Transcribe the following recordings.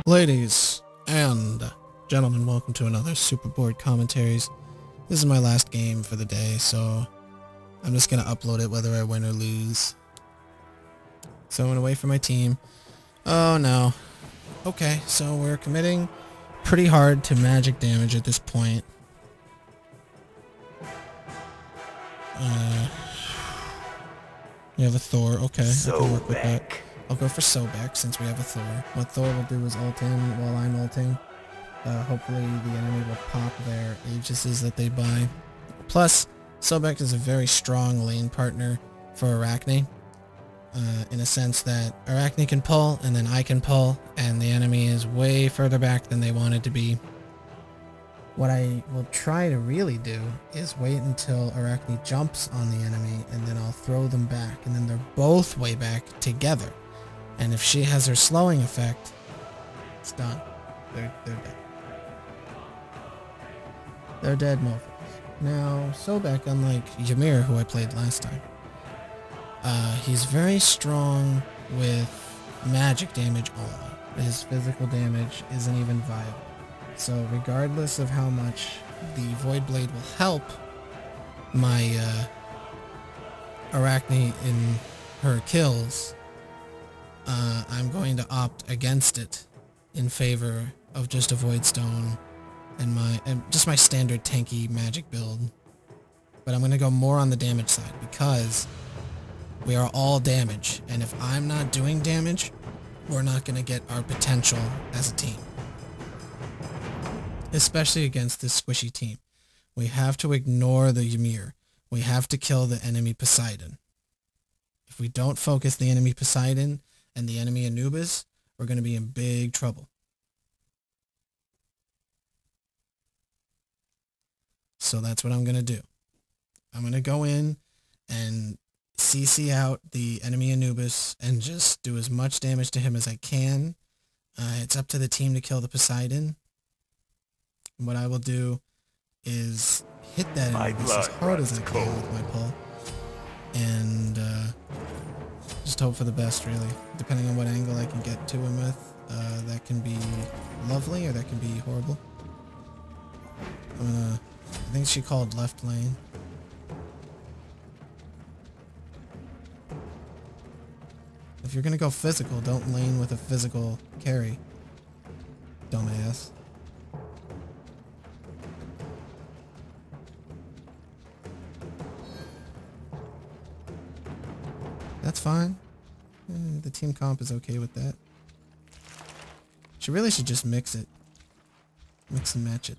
Ladies and gentlemen, welcome to another Superboard Commentaries. This is my last game for the day, so I'm just going to upload it whether I win or lose. So I went away from my team. Oh no. Okay, so we're committing pretty hard to magic damage at this point. You have a Thor, okay, I can work with that. I'll go for Sobek since we have a Thor. What Thor will do is ult in while I'm ulting. Hopefully the enemy will pop their Aegises that they buy. Plus, Sobek is a very strong lane partner for Arachne. In a sense that Arachne can pull, and then I can pull, and the enemy is way further back than they wanted to be. What I will try to really do is wait until Arachne jumps on the enemy, and then I'll throw them back, and then they're both way back together. And if she has her slowing effect, it's done. They're dead. They're dead mofos. Now, Sobek, unlike Ymir, who I played last time, he's very strong with magic damage only. His physical damage isn't even viable. So regardless of how much the Void Blade will help my Arachne in her kills, I'm going to opt against it in favor of just a Void Stone and just my standard tanky magic build. But I'm going to go more on the damage side because we are all damage, and if I'm not doing damage, we're not going to get our potential as a team. Especially against this squishy team. We have to ignore the Ymir. We have to kill the enemy Poseidon. If we don't focus the enemy Poseidon and the enemy Anubis, we're going to be in big trouble. So that's what I'm going to do. I'm going to go in and CC out the enemy Anubis and just do as much damage to him as I can. It's up to the team to kill the Poseidon. What I will do is hit that Anubis as hard as I can with my pull. And just hope for the best, really. Depending on what angle I can get to him with. That can be lovely or that can be horrible. I think she called left lane. If you're gonna go physical, don't lane with a physical carry. Dumbass. That's fine. The team comp is okay with that. She really should just mix it. Mix and match it.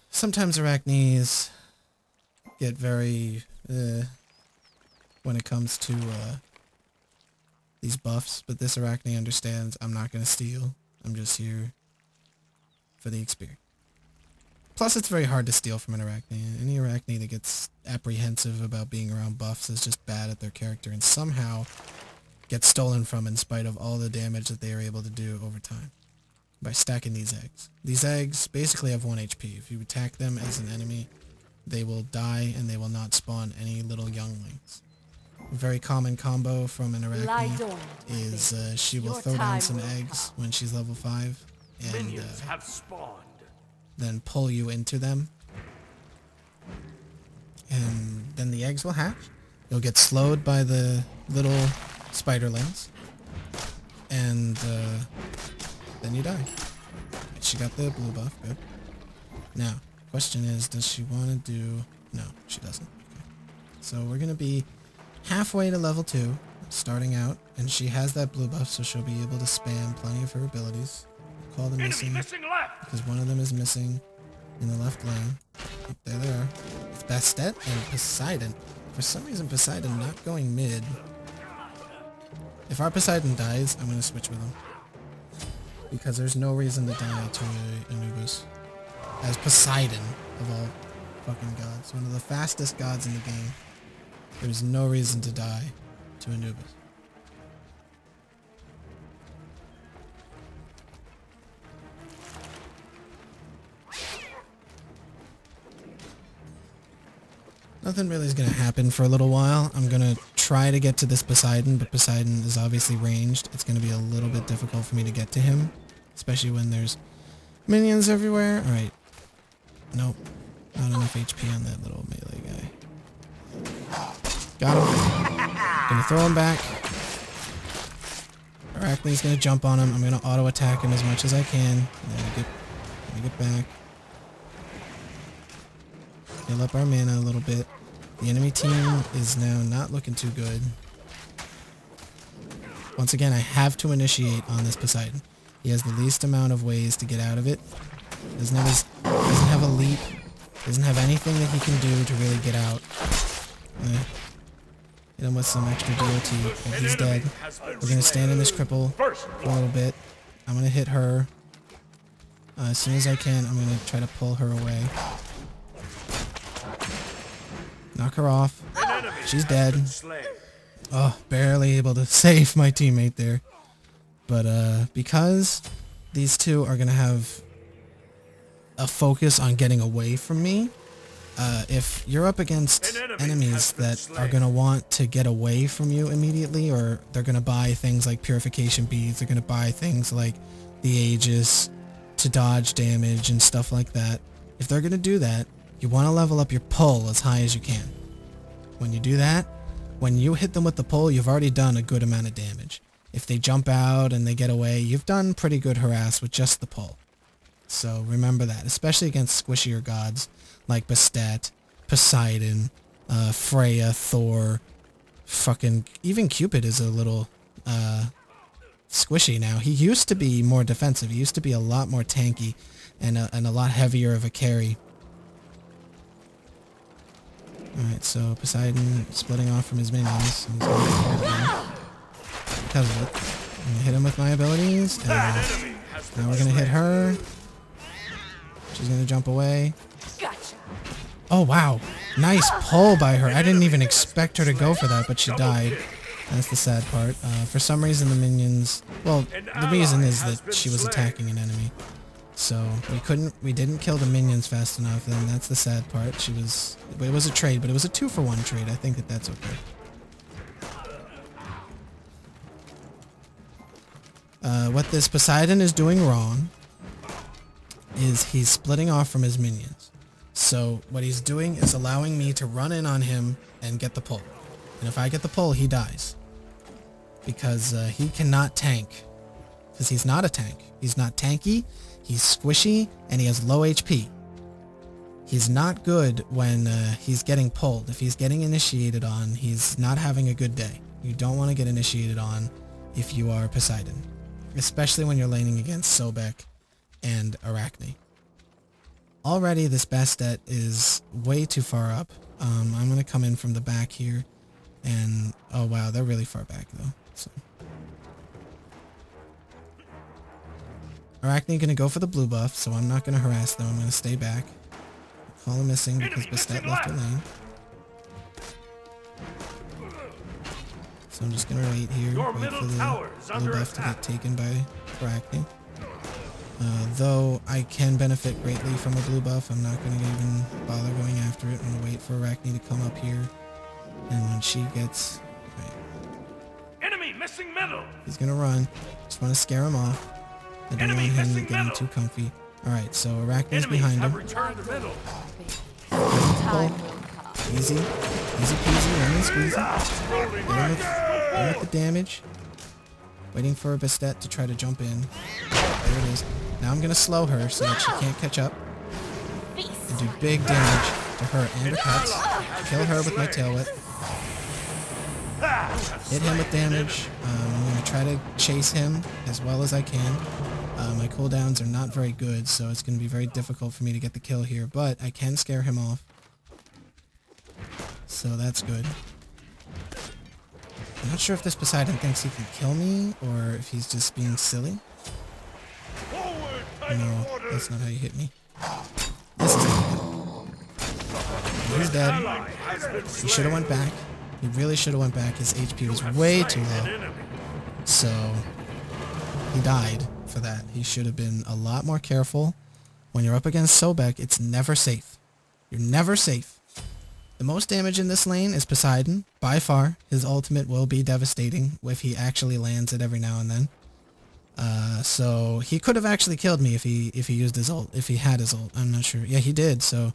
Sometimes Arachnes get very when it comes to these buffs, but this Arachne understands I'm not going to steal. I'm just here for the experience. Plus, it's very hard to steal from an Arachne. Any Arachne that gets apprehensive about being around buffs is just bad at their character and somehow gets stolen from in spite of all the damage that they are able to do over time by stacking these eggs. These eggs basically have 1 HP. If you attack them as an enemy, they will die and they will not spawn any little younglings. A very common combo from an Arachne is she will throw down some eggs when she's level 5 and then pull you into them. And then the eggs will hatch. You'll get slowed by the little spiderlings. And then you die. She got the blue buff, good. Now, question is, does she want to do... No, she doesn't. Okay. So we're going to be halfway to level 2, starting out, and she has that blue buff, so she'll be able to spam plenty of her abilities. Call them missing because one of them is missing in the left lane. Oh, there they are. It's Bastet and Poseidon. For some reason, Poseidon not going mid. If our Poseidon dies, I'm going to switch with him. Because there's no reason to die to Anubis. As Poseidon, of all fucking gods. One of the fastest gods in the game. There's no reason to die to Anubis. Nothing really is going to happen for a little while. I'm going to try to get to this Poseidon, but Poseidon is obviously ranged. It's going to be a little bit difficult for me to get to him, especially when there's minions everywhere. Alright. Nope. Not enough HP on that little melee guy. Got him. Gonna throw him back. Arachne's gonna jump on him. I'm gonna auto attack him as much as I can. Let me get back. Heal up our mana a little bit. The enemy team is now not looking too good. Once again, I have to initiate on this Poseidon. He has the least amount of ways to get out of it. Doesn't have a leap. Doesn't have anything that he can do to really get out. Hit him with some extra DOT. Okay, he's dead. We're going to stand in this cripple for a little bit. I'm going to hit her. As soon as I can, I'm going to try to pull her away. Knock her off. She's dead. Oh, barely able to save my teammate there. But because these two are going to have a focus on getting away from me, if you're up against enemies that are going to want to get away from you immediately, or they're going to buy things like purification beads, they're going to buy things like the Aegis to dodge damage and stuff like that. If they're going to do that, you want to level up your pull as high as you can. When you do that, when you hit them with the pull, you've already done a good amount of damage. If they jump out and they get away, you've done pretty good harass with just the pull. So remember that, especially against squishier gods like Bastet, Poseidon, Freya, Thor, fucking even Cupid is a little squishy now. He used to be more defensive. He used to be a lot more tanky and a lot heavier of a carry. Alright, so Poseidon splitting off from his minions. He's going to get killed again because of it. I'm going to hit him with my abilities, and now we're going to hit her. She's going to jump away. Oh, wow. Nice pull by her. I didn't even expect her to go for that, but she died. That's the sad part. For some reason, the minions... Well, the reason is that she was attacking an enemy. So, we didn't kill the minions fast enough, and that's the sad part. It was a trade, but it was a 2-for-1 trade. I think that's okay. What this Poseidon is doing wrong is he's splitting off from his minions. So what he's doing is allowing me to run in on him and get the pull. And if I get the pull, he dies. Because he cannot tank. Because he's not a tank. He's not tanky, he's squishy, and he has low HP. He's not good when he's getting pulled. If he's getting initiated on, he's not having a good day. You don't want to get initiated on if you are Poseidon. Especially when you're laning against Sobek and Arachne. Already this Bastet is way too far up. I'm going to come in from the back here. And, oh wow, they're really far back though. So. Arachne going to go for the blue buff, so I'm not going to harass them. I'm going to stay back. Call him missing because Bastet left her lane. So I'm just going to wait here, wait for the blue buff to get taken by Arachne. Though I can benefit greatly from a blue buff, I'm not going to even bother going after it. I'm going to wait for Arachne to come up here. And when she gets... Right, enemy missing middle. He's going to run. Just want to scare him off. I don't want him getting too comfy. Alright, so Arachne's behind him. Pull. Easy. Easy peasy, lemon squeezy. Hit him with the damage. Waiting for a Bastet to try to jump in. There it is. Now I'm going to slow her so that she can't catch up. And do big damage to her and her pets. Kill her with my tail whip. Hit him with damage. I'm going to try to chase him as well as I can. My cooldowns are not very good, so it's going to be very difficult for me to get the kill here, but I can scare him off. So that's good. I'm not sure if this Poseidon thinks he can kill me, or if he's just being silly. No, that's not how you hit me. This is how you hit. He's dead. He should have went back. He really should have went back. His HP was way too low. So, he died for that. He should have been a lot more careful. When you're up against Sobek, it's never safe. You're never safe. The most damage in this lane is Poseidon, by far. His ultimate will be devastating if he actually lands it every now and then. So he could have actually killed me if he used his ult, if he had his ult. I'm not sure. Yeah, he did, so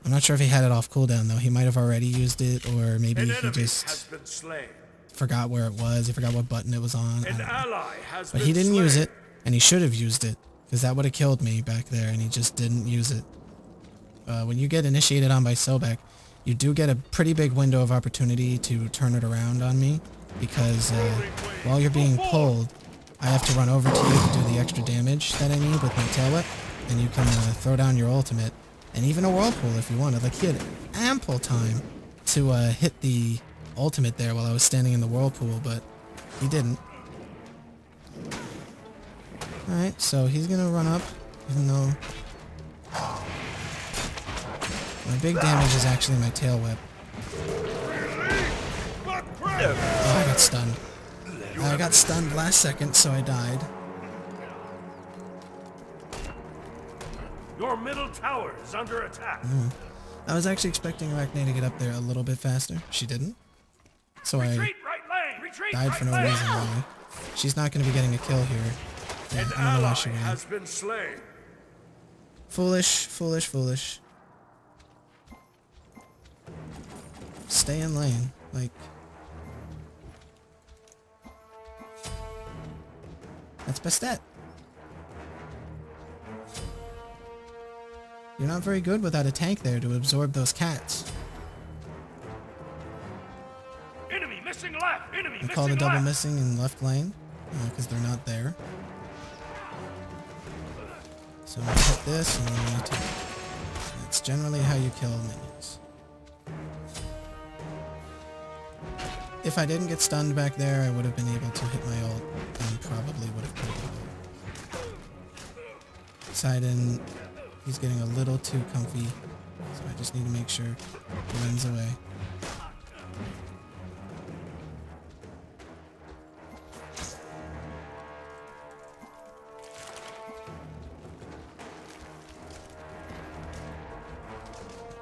I'm not sure if he had it off cooldown though. He might have already used it, or maybe he just forgot where it was. He forgot what button it was on. But he didn't use it, and he should have used it, because that would have killed me back there, and he just didn't use it. When you get initiated on by Sobek, you do get a pretty big window of opportunity to turn it around on me, because while you're being pulled, I have to run over to you to do the extra damage that I need with my tail whip, and you can throw down your ultimate, and even a whirlpool if you wanted. Like, he had ample time to hit the ultimate there while I was standing in the whirlpool, but he didn't. Alright, so he's gonna run up, even though my big damage is actually my tail whip. Oh, I got stunned. I got stunned last second, so I died. Your middle tower is under attack. I was actually expecting Arachne to get up there a little bit faster. She didn't. So I died for no reason, really. She's not going to be getting a kill here. Yeah, I don't know why she ran. Foolish, foolish, foolish. Stay in lane. Like... That's Bastet. You're not very good without a tank there to absorb those cats. Enemy missing left. Enemy I call the double missing in left lane because they're not there. So I'm gonna hit this and then I'm gonna take it. That's generally how you kill minions. If I didn't get stunned back there, I would have been able to hit my ult and probably would have killed him. Poseidon, he's getting a little too comfy, so I just need to make sure he runs away.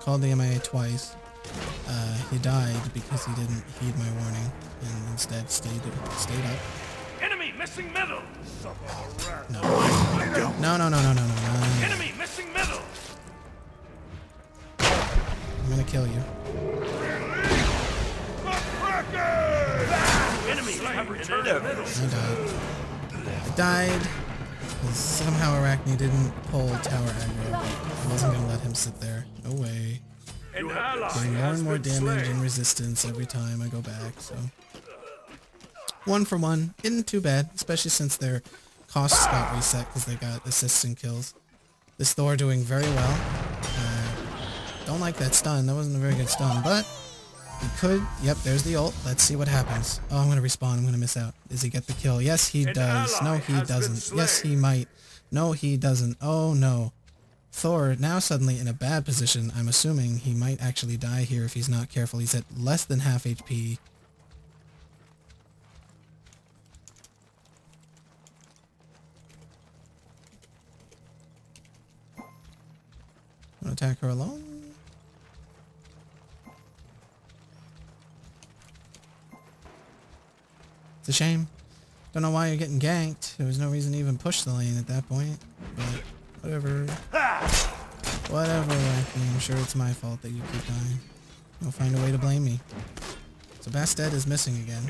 Called the MIA twice. He died because he didn't heed my warning and instead stayed up. Enemy missing middle. No. No. Enemy missing middle. I'm gonna kill you. Enemy have returned to middle. I died because somehow Arachne didn't pull tower aggro. I wasn't gonna let him sit there. No way. Getting more and more damage and resistance every time I go back, so... 1 for 1. Isn't too bad, especially since their costs got reset because they got assists and kills. This Thor doing very well. Don't like that stun. That wasn't a very good stun, but... He could... Yep, there's the ult. Let's see what happens. Oh, I'm gonna respawn. I'm gonna miss out. Does he get the kill? Yes, he does. No, he doesn't. Yes, he might. No, he doesn't. Oh, no. Thor, now suddenly in a bad position. I'm assuming he might actually die here if he's not careful. He's at less than half HP. I'm gonna attack her alone. It's a shame. Don't know why you're getting ganked. There was no reason to even push the lane at that point. But whatever. Whatever, I'm sure it's my fault that you keep dying. You'll find a way to blame me. So Bastet is missing again.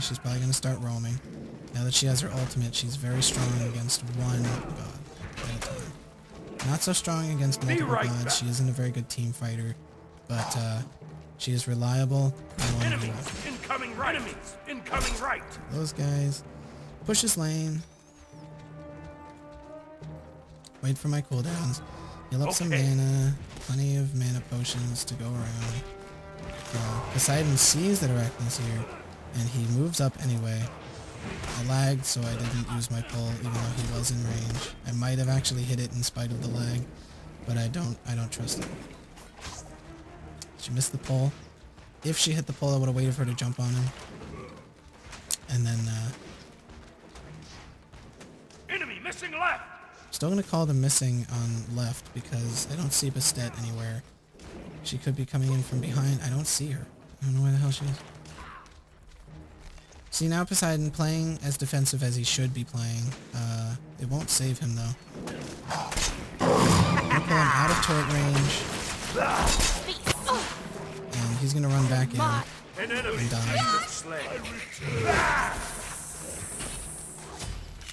She's probably going to start roaming. Now that she has her ultimate, she's very strong against one god at a time. Not so strong against multiple gods. She isn't a very good team fighter. But she is reliable. Enemies incoming right. Enemies incoming right. Those guys. Push his lane. Wait for my cooldowns. Heal up some mana. Plenty of mana potions to go around. Poseidon sees that Arachne's here, and he moves up anyway. I lagged, so I didn't use my pull, even though he was in range. I might have actually hit it in spite of the lag, but I don't trust it. She missed the pull. If she hit the pull, I would have waited for her to jump on him. And then, enemy missing left. Still gonna call the missing on left because I don't see Bastet anywhere. She could be coming in from behind. I don't see her. I don't know where the hell she is. See, now Poseidon playing as defensive as he should be playing. It won't save him, though. I'm gonna pull him out of turret range. And he's gonna run back in and die.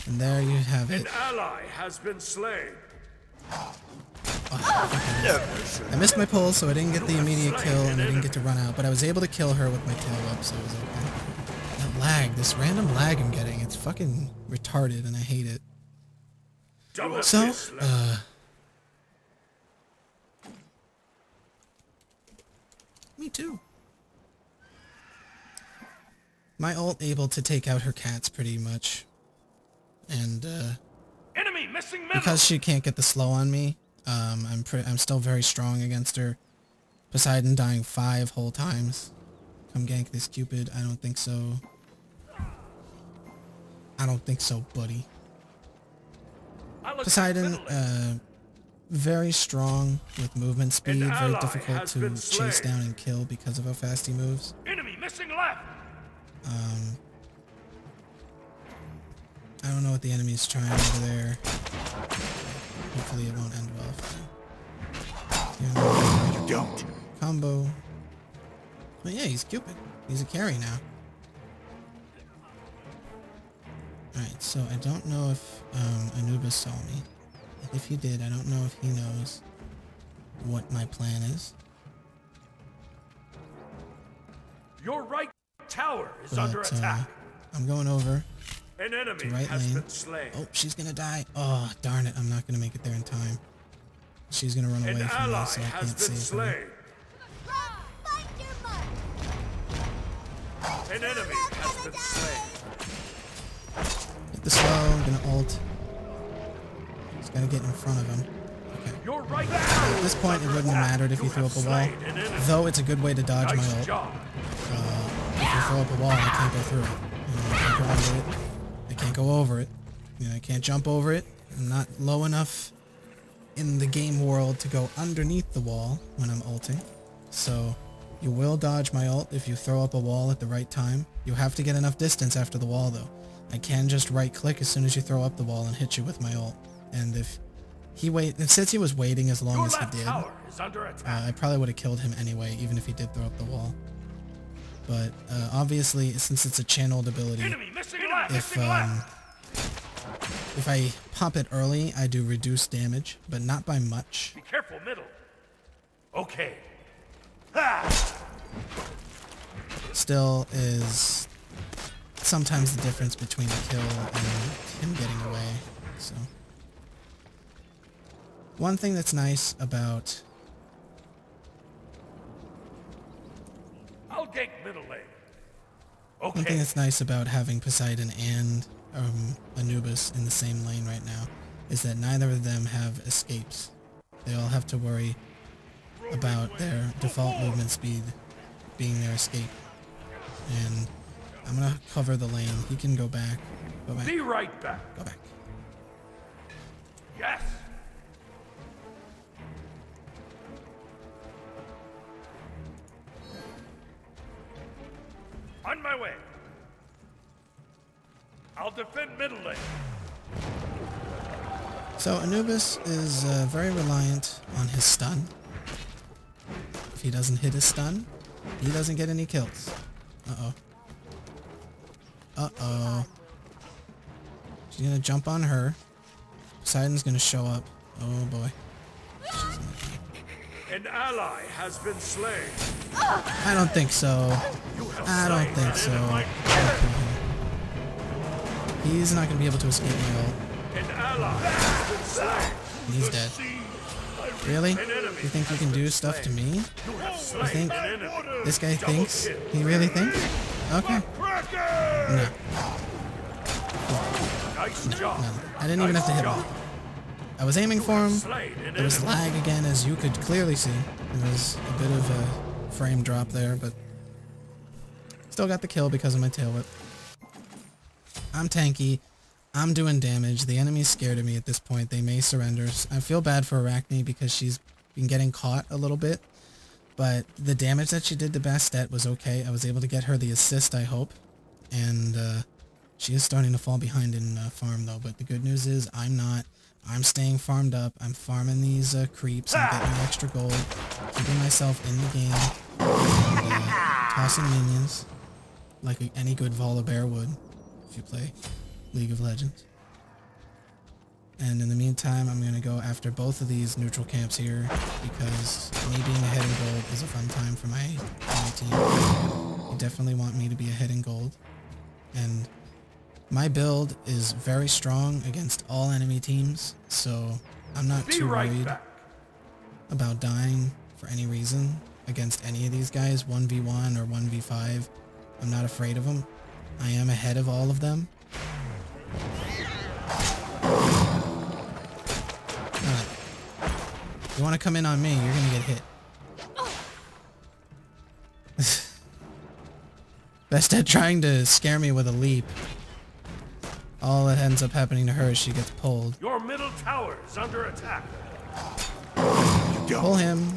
And there you have it. An ally has been slain. I missed my pull, so I didn't get the immediate kill, and I didn't get to run out, but I was able to kill her with my tail whip, so it was okay. That lag, this random lag I'm getting, it's fucking retarded, and I hate it. So, me too. My ult able to take out her cats pretty much, and Enemy missing middle. because she can't get the slow on me, I'm still very strong against her. Poseidon dying 5 whole times. Come gank this Cupid. I don't think so. I don't think so, buddy. Poseidon, very strong with movement speed, very difficult to chase down and kill because of how fast he moves. Enemy missing left. I don't know what the enemy's trying over there. Hopefully it won't end well for him. You don't. Combo. But yeah, he's Cupid. He's a carry now. Alright, so I don't know if Anubis saw me. If he did, I don't know if he knows what my plan is. Your right tower is But, under attack. I'm going over An to enemy right has lane. been slain. Oh, she's gonna die. Oh, darn it. I'm not gonna make it there in time. She's gonna run away An from me, ally so I has can't been save her. slain. An enemy has been slain. Hit the slow, I'm gonna ult. Just gotta get in front of him. Okay. Your right At this point, it wouldn't have mattered if you threw up a wall. Though it's a good way to dodge my Nice ult. job. If you throw up a wall, I can't go through it. You know, I can't go under it. I can't go over it. You know, I can't jump over it. I'm not low enough in the game world to go underneath the wall when I'm ulting. So you will dodge my ult if you throw up a wall at the right time. You have to get enough distance after the wall, though. I can just right click as soon as you throw up the wall and hit you with my ult. And if he since he was waiting as long Your as he left did, tower is under attack. I probably would have killed him anyway, even if he did throw up the wall. But obviously, since it's a channeled ability, Enemy missing left. if I pop it early, I do reduced damage, but not by much. Be careful, middle. Okay. Ha! Still is sometimes the difference between a kill and him getting away. So one thing that's nice about I'll gank middle lane. one thing Okay. that's nice about having Poseidon and Anubis in the same lane right now is that neither of them have escapes. They all have to worry about their default movement speed being their escape. And I'm gonna cover the lane. He can go back. Go back. Be right back. Go back. Yes. On my way. I'll defend middle lane. So Anubis is very reliant on his stun. If he doesn't hit his stun, he doesn't get any kills. Uh-oh. Uh-oh. She's gonna jump on her. Poseidon's gonna show up. Oh boy. An ally has been slain. I don't think so. I don't think so. He's not gonna be able to escape my ult. An ally has been slain. He's dead. Really? You think you can do stuff to me? You think this guy thinks? He really thinks? Okay. No. Nice job. No. I didn't even have to hit him. I was aiming for him. There was lag again, as you could clearly see. There was a bit of a frame drop there, but still got the kill because of my tail whip. I'm tanky. I'm doing damage. The enemy's scared of me at this point. They may surrender. I feel bad for Arachne because she's been getting caught a little bit. But the damage that she did to Bastet was okay. I was able to get her the assist, I hope. And she is starting to fall behind in farm, though. But the good news is I'm not. I'm staying farmed up. I'm farming these creeps. I'm getting extra gold. Keeping myself in the game. And tossing minions. Like any good Volibear would. If you play League of Legends. And in the meantime, I'm going to go after both of these neutral camps here, because me being ahead in gold is a fun time for my team. You definitely want me to be ahead in gold. And my build is very strong against all enemy teams, so I'm not too worried about dying for any reason against any of these guys, 1v1 or 1v5. I'm not afraid of them. I am ahead of all of them. You want to come in on me, you're going to get hit. Bastet trying to scare me with a leap. All that ends up happening to her is she gets pulled. Your middle tower is under attack. Pull him.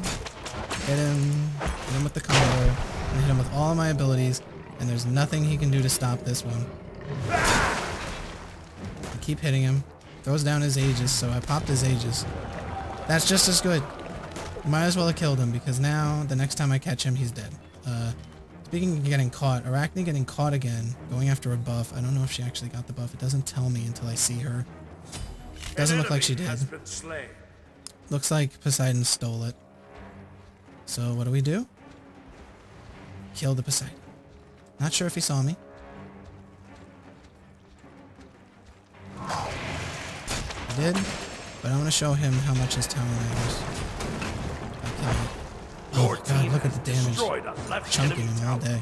Hit him with the combo. And hit him with all of my abilities. And there's nothing he can do to stop this one. I keep hitting him. Throws down his Aegis, so I popped his Aegis. That's just as good. Might as well have killed him, because now, the next time I catch him, he's dead. Speaking of getting caught, Arachne getting caught again, going after a buff. I don't know if she actually got the buff. It doesn't tell me until I see her. Doesn't look like she did. Looks like Poseidon stole it. So what do? Kill the Poseidon. Not sure if he saw me. He did, but I want to show him how much his tower matters. Oh my god, look at the damage. Chunking him all day.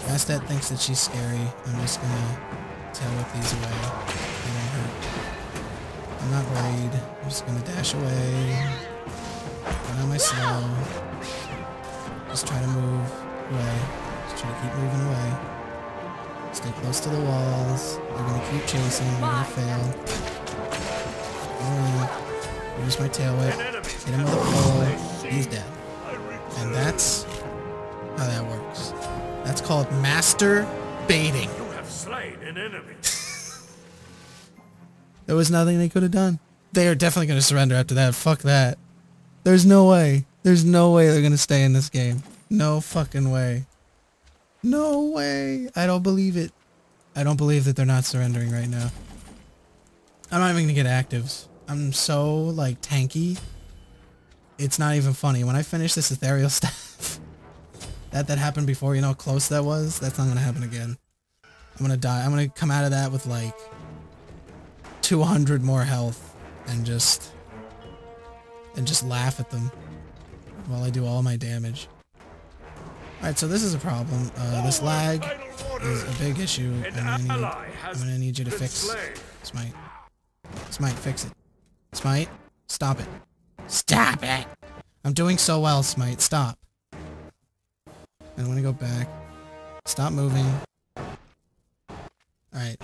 Bastet thinks that she's scary. I'm just gonna tail whip these away. They won't hurt. I'm not worried. I'm just gonna dash away. Run on my slow. Just try to move away. Just try to keep moving away. Stay close to the walls. They're gonna keep chasing. They're gonna fail. Use my tail whip. Hit him with a pole. He's dead. And that's how that works. That's called master baiting. You have slain an enemy. There was nothing they could have done. They are definitely going to surrender after that. Fuck that. There's no way. There's no way they're going to stay in this game. No fucking way. No way. I don't believe it. I don't believe that they're not surrendering right now. I'm not even going to get actives. I'm so, like, tanky. It's not even funny. When I finish this ethereal staff, that happened before, you know how close that was? That's not going to happen again. I'm going to die. I'm going to come out of that with, like, 200 more health and just laugh at them while I do all my damage. Alright, so this is a problem. This lag is a big issue, and I'm gonna need you to fix Smite. Smite, fix it. Smite, stop it. Stop it! I'm doing so well, Smite. Stop. I want to go back. Stop moving. Alright.